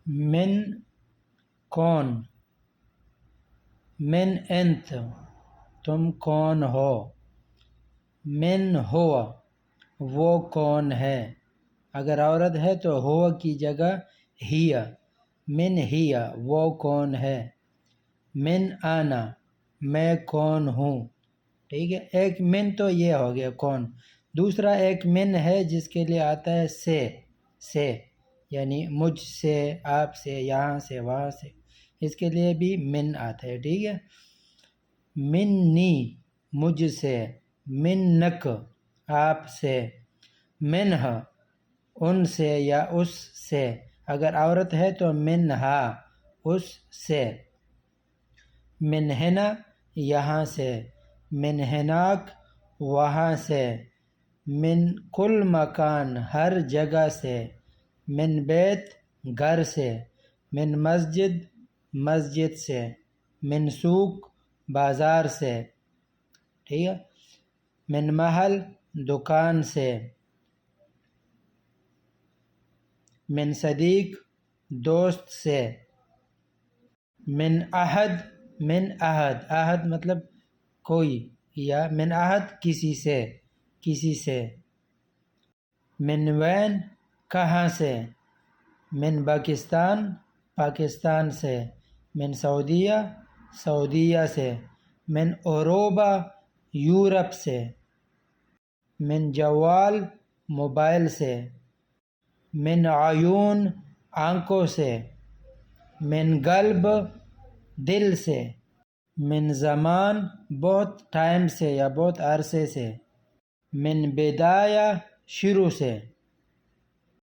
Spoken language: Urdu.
من کون، من انت تم کون ہو، من ہوا وہ کون ہے، اگر عورت ہے تو ہوا کی جگہ ہیا، من ہیا وہ کون ہے، من آنا میں کون ہوں، ٹھیک ہے۔ ایک من تو یہ ہو گیا کون، دوسرا ایک من ہے جس کے لیے آتا ہے سے یعنی مجھ سے، آپ سے، یہاں سے، وہاں سے، اس کے لیے بھی من آتا ہے، ٹھیک ہے۔ منی مجھ سے، منک آپ سے، منہ ان سے یا اس سے، اگر عورت ہے تو منہا اس سے، منہنا یہاں سے، منہناک وہاں سے، من کل مکان ہر جگہ سے، من بیت گھر سے، من مسجد مسجد سے، من سوق بازار سے، ٹھیک ہے۔ من محل دکان سے، من صدیق دوست سے، من عہد عہد مطلب کوئی، یا من عہد کسی سے، من وین کہاں سے، من پاکستان سے، من سعودیہ سے، من اوروبا یورپ سے، من جوال موبائل سے، من عیون آنکھوں سے، من قلب دل سے، من زمان بہت ٹائم سے یا بہت عرصے سے، من بدایہ شروع سے۔